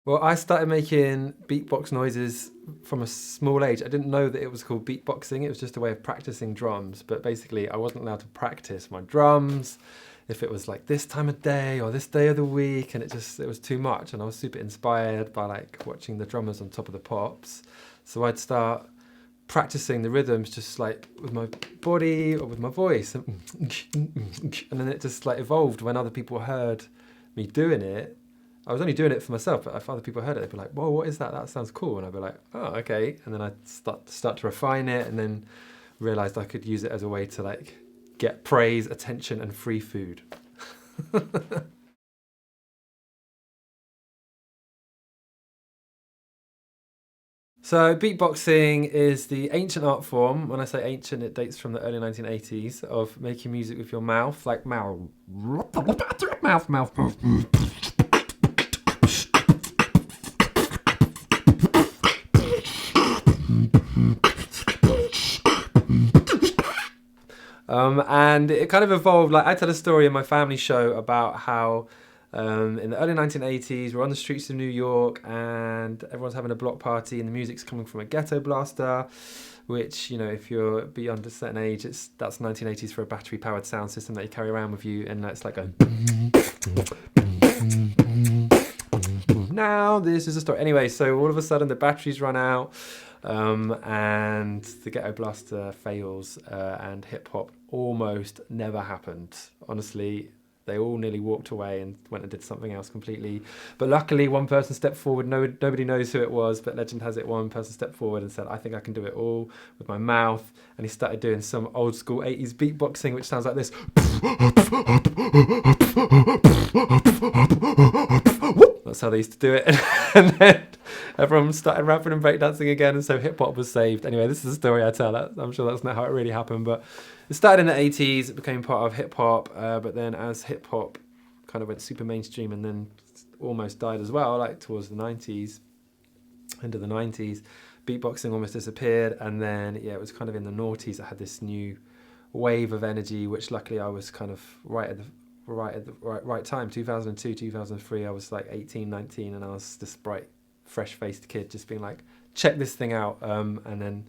Well, I started making beatbox noises from a small age. I didn't know that it was called beatboxing. It was just a way of practicing drums. But basically, I wasn't allowed to practice my drums if it was like this time of day or this day of the week, and it was too much. And I was super inspired by like watching the drummers on Top of the Pops. So I'd start practicing the rhythms just like with my body or with my voice, and then it just like evolved when other people heard me doing it. I was only doing it for myself, but if other people heard it, they'd be like, "Whoa, what is that? That sounds cool." And I'd be like, "Oh, okay." And then I'd start to refine it, and then realized I could use it as a way to like get praise, attention, and free food. So beatboxing is the ancient art form. When I say ancient, it dates from the early 1980s of making music with your mouth, like mouth, mouth. And it kind of evolved. Like I tell a story in my family show about how in the early 1980s we're on the streets of New York and everyone's having a block party and the music's coming from a ghetto blaster, which, you know, if you're beyond a certain age, that's 1980s for a battery powered sound system that you carry around with you, and it's like a now this is a story. Anyway, so all of a sudden the batteries run out, and the ghetto blaster fails, and hip hop almost never happened. Honestly, they all nearly walked away and went and did something else completely. But luckily, one person stepped forward. Nobody knows who it was, but legend has it one person stepped forward and said, "I think I can do it all with my mouth." And he started doing some old school 80s beatboxing, which sounds like this. That's how they used to do it. And then everyone started rapping and breakdancing again, and so hip hop was saved. Anyway, this is a story I tell. I'm sure that's not how it really happened, but it started in the 80s. It became part of hip hop, but then as hip hop kind of went super mainstream and then almost died as well, like towards the 90s, end of the 90s, beatboxing almost disappeared. And then, yeah, it was kind of in the noughties. I had this new wave of energy, which luckily I was kind of right at the right time. 2002, 2003, I was like 18, 19, and I was this bright, fresh-faced kid just being like, check this thing out. And then,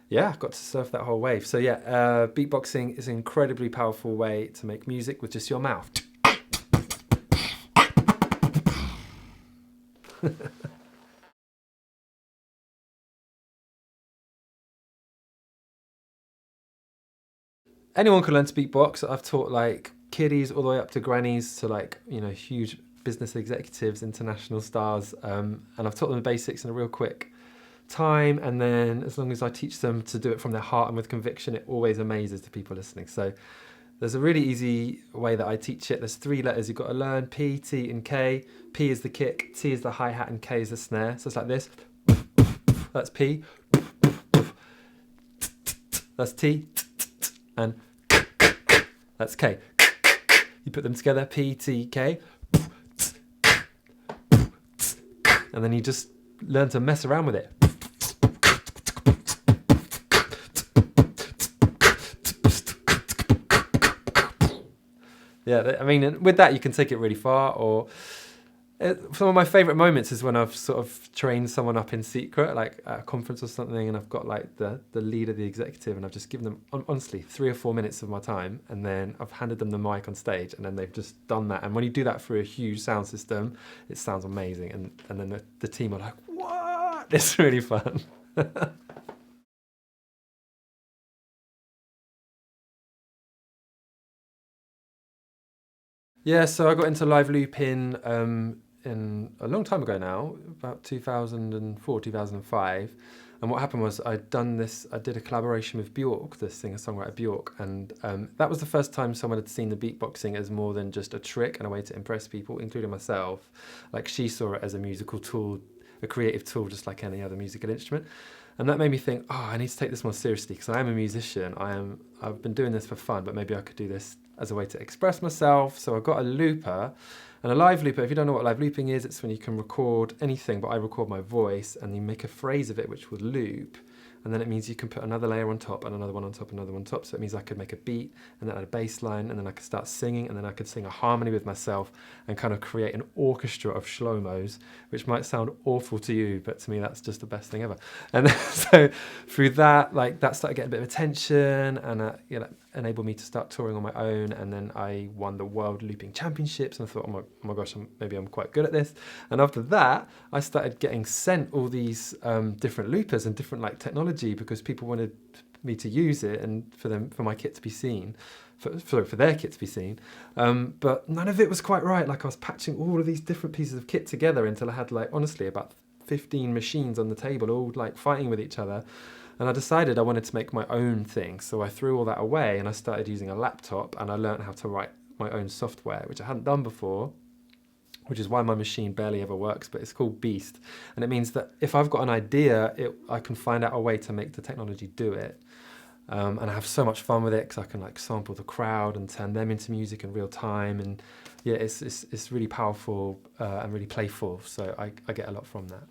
yeah, got to surf that whole wave. So yeah, beatboxing is an incredibly powerful way to make music with just your mouth. Anyone can learn to beatbox. I've taught like kiddies all the way up to grannies to like, you know, huge business executives, international stars, and I've taught them the basics in a real quick time. And then as long as I teach them to do it from their heart and with conviction, it always amazes the people listening. So there's a really easy way that I teach it. There's 3 letters you've got to learn: P, T, and K. P is the kick, T is the hi-hat, and K is the snare. So it's like this. That's P. That's T. And that's K. You put them together, P, T, K. And then you just learn to mess around with it. Yeah, I mean, with that you can take it really far. Or some of my favourite moments is when I've sort of trained someone up in secret, like at a conference or something, and I've got like the leader, the executive, and I've just given them, honestly, 3 or 4 minutes of my time, and then I've handed them the mic on stage, and then they've just done that. And when you do that through a huge sound system, it sounds amazing. And then the team are like, what? It's really fun. Yeah, so I got into live looping in a long time ago now, about 2004, 2005. And what happened was I did a collaboration with Bjork, the singer-songwriter Bjork, and that was the first time someone had seen the beatboxing as more than just a trick and a way to impress people, including myself. Like, she saw it as a musical tool, a creative tool, just like any other musical instrument. And that made me think, oh, I need to take this more seriously because I am a musician. I've been doing this for fun, but maybe I could do this as a way to express myself. So I got a looper, and a live looper. If you don't know what live looping is, it's when you can record anything, but I record my voice and you make a phrase of it which will loop. and then it means you can put another layer on top and another one on top, another one on top. So it means I could make a beat and then add a bass line, and then I could start singing, and then I could sing a harmony with myself and kind of create an orchestra of Shlomos, which might sound awful to you, but to me that's just the best thing ever. And so through that, like, that started getting a bit of attention, and enabled me to start touring on my own. And then I won the World Looping Championships, and I thought, oh my gosh, maybe I'm quite good at this. And after that, I started getting sent all these different loopers and different like technology, because people wanted me to use it and for my kit to be seen, for their kit to be seen. But none of it was quite right. Like, I was patching all of these different pieces of kit together until I had, like, honestly about 15 machines on the table, all like fighting with each other. And I decided I wanted to make my own thing. So I threw all that away and I started using a laptop, and I learned how to write my own software, which I hadn't done before, which is why my machine barely ever works, but it's called Beast. And it means that if I've got an idea, I can find out a way to make the technology do it. And I have so much fun with it, because I can like sample the crowd and turn them into music in real time. And yeah, it's really powerful and really playful. So I get a lot from that.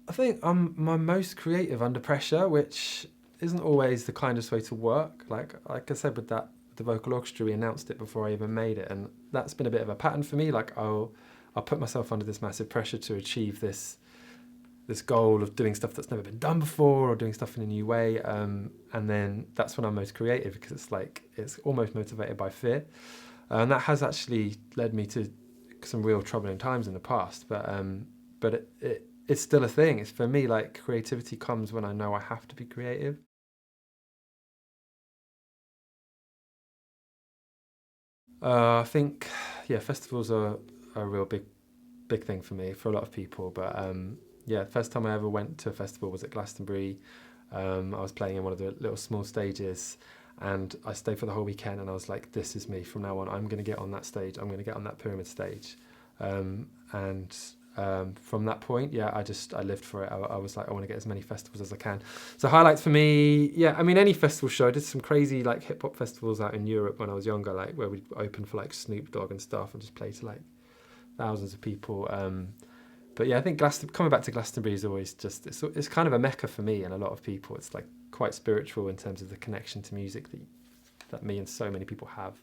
I think I'm my most creative under pressure, which isn't always the kindest way to work. Like I said with the vocal orchestra, we announced it before I even made it, and that's been a bit of a pattern for me. Like I'll put myself under this massive pressure to achieve this goal of doing stuff that's never been done before, or doing stuff in a new way, and then that's when I'm most creative, because it's almost motivated by fear, and that has actually led me to some real troubling times in the past. But it's still a thing. It's, for me, like, creativity comes when I know I have to be creative. I think, yeah, festivals are a real big thing for me, for a lot of people. But yeah, the first time I ever went to a festival was at Glastonbury. I was playing in one of the little small stages, and I stayed for the whole weekend, and I was like, this is me from now on. I'm going to get on that stage. I'm going to get on that pyramid stage. From that point, yeah, I lived for it. I was like, I want to get as many festivals as I can. So highlights for me, yeah, I mean, any festival show. I did some crazy like hip hop festivals out in Europe when I was younger, like where we'd open for like Snoop Dogg and stuff, and just play to like thousands of people. But yeah, I think coming back to Glastonbury is always just, it's kind of a mecca for me and a lot of people. It's like quite spiritual in terms of the connection to music that me and so many people have.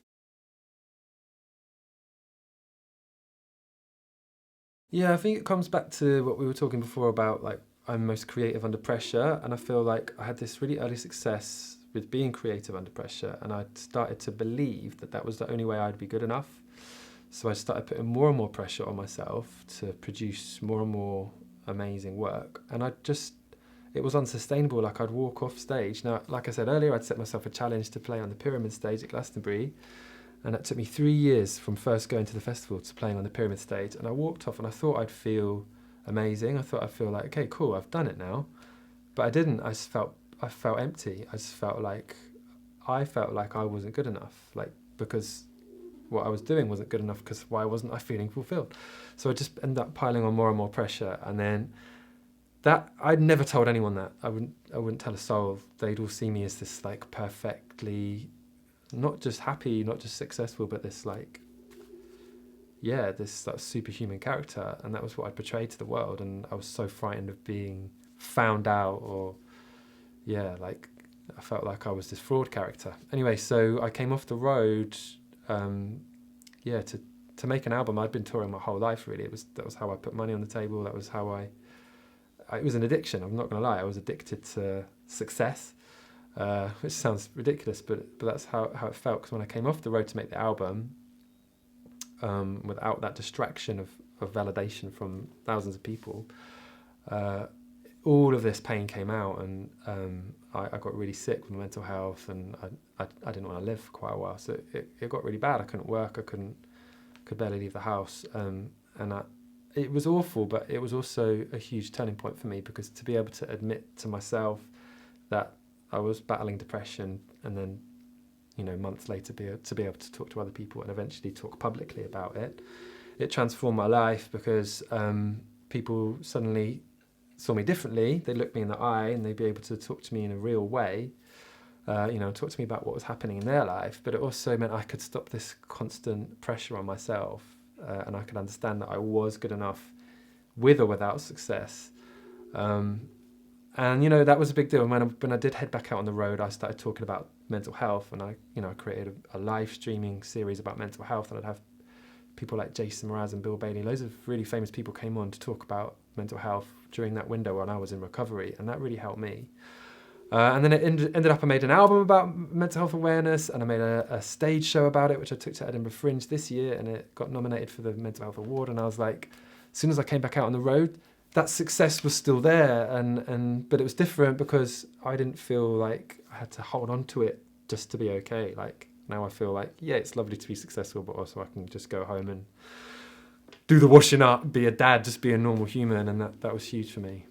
Yeah, I think it comes back to what we were talking before about, like, I'm most creative under pressure, and I feel like I had this really early success with being creative under pressure, and I started to believe that that was the only way I'd be good enough. So I started putting more and more pressure on myself to produce more and more amazing work, and it was unsustainable. Like, I'd walk off stage. Now, like I said earlier, I'd set myself a challenge to play on the pyramid stage at Glastonbury, and it took me 3 years from first going to the festival to playing on the pyramid stage. And I walked off and I thought I'd feel amazing. I thought I'd feel like, okay, cool, I've done it now. But I didn't. I felt empty. I felt like I wasn't good enough. Like, because what I was doing wasn't good enough, because why wasn't I feeling fulfilled? So I just ended up piling on more and more pressure. And then that, I'd never told anyone that. I wouldn't tell a soul. They'd all see me as this like perfectly, not just happy, not just successful, but this like, yeah, this like, superhuman character. And that was what I portrayed to the world. And I was so frightened of being found out, or yeah, like I felt like I was this fraud character. Anyway, so I came off the road, yeah, to make an album. I'd been touring my whole life, really. That was how I put money on the table. That was how it was an addiction. I'm not going to lie. I was addicted to success. Which sounds ridiculous, but that's how it felt. Because when I came off the road to make the album, without that distraction of validation from thousands of people, all of this pain came out, and I got really sick with my mental health, and I didn't want to live for quite a while. So it got really bad. I couldn't work. Could barely leave the house, it was awful. But it was also a huge turning point for me, because to be able to admit to myself that I was battling depression, and then, months later to be able to talk to other people and eventually talk publicly about it, it transformed my life, because people suddenly saw me differently. They looked me in the eye, and they'd be able to talk to me in a real way, talk to me about what was happening in their life. But it also meant I could stop this constant pressure on myself, and I could understand that I was good enough with or without success. And, you know, that was a big deal. When I did head back out on the road, I started talking about mental health, and I created a live streaming series about mental health, and I'd have people like Jason Mraz and Bill Bailey, loads of really famous people came on to talk about mental health during that window when I was in recovery, and that really helped me. And then it ended up I made an album about mental health awareness, and I made a stage show about it, which I took to Edinburgh Fringe this year, and it got nominated for the Mental Health Award. And I was like, as soon as I came back out on the road, that success was still there, but it was different because I didn't feel like I had to hold on to it just to be okay. Like, now I feel like, yeah, it's lovely to be successful, but also I can just go home and do the washing up, be a dad, just be a normal human, and that was huge for me.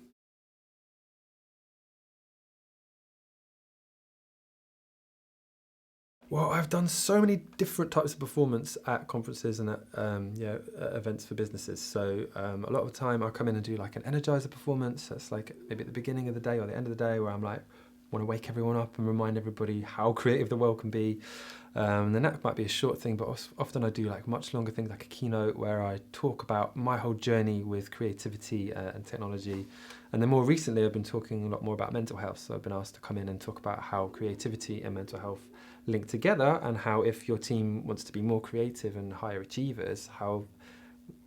Well, I've done so many different types of performance at conferences and at events for businesses. So a lot of the time I come in and do like an energizer performance. That's like maybe at the beginning of the day or the end of the day, where I'm like, want to wake everyone up and remind everybody how creative the world can be. And then that might be a short thing, but often I do like much longer things, like a keynote where I talk about my whole journey with creativity and technology. And then more recently, I've been talking a lot more about mental health. So I've been asked to come in and talk about how creativity and mental health link together, and how if your team wants to be more creative and higher achievers, how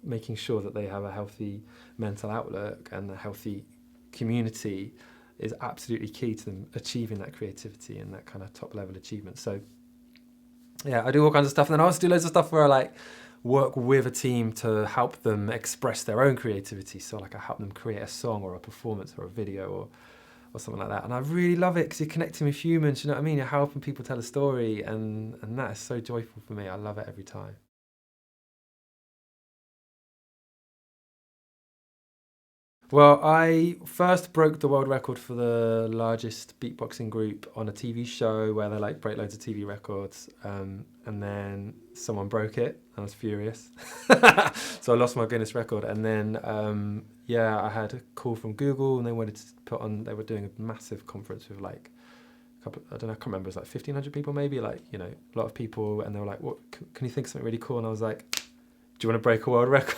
making sure that they have a healthy mental outlook and a healthy community is absolutely key to them achieving that creativity and that kind of top level achievement. So yeah, I do all kinds of stuff, and then I also do loads of stuff where I like work with a team to help them express their own creativity. So like I help them create a song or a performance or a video or something like that. And I really love it because you're connecting with humans, you know what I mean? You're helping people tell a story, and that is so joyful for me. I love it every time. Well, I first broke the world record for the largest beatboxing group on a TV show where they like break loads of TV records, and then someone broke it. I was furious, so I lost my Guinness record. And then I had a call from Google, and they wanted to put on. They were doing a massive conference with like a couple. I don't know. I can't remember. It was like 1,500 people, maybe. Like, you know, a lot of people. And they were like, "What? Can you think of something really cool?" And I was like, "Do you want to break a world record?"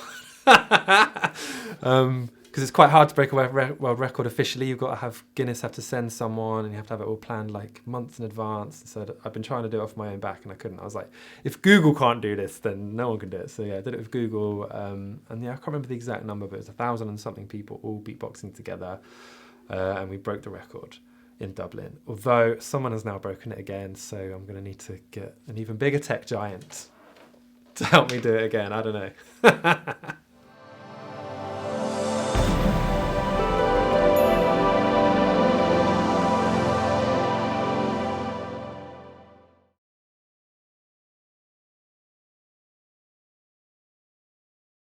Because it's quite hard to break a world record officially. You've got to have Guinness have to send someone, and you have to have it all planned like months in advance. So I've been trying to do it off my own back, and I couldn't. I was like, if Google can't do this, then no one can do it. So yeah, I did it with Google, and yeah, I can't remember the exact number, but it was 1,000 and something people all beatboxing together, and we broke the record in Dublin. Although someone has now broken it again, so I'm going to need to get an even bigger tech giant to help me do it again. I don't know.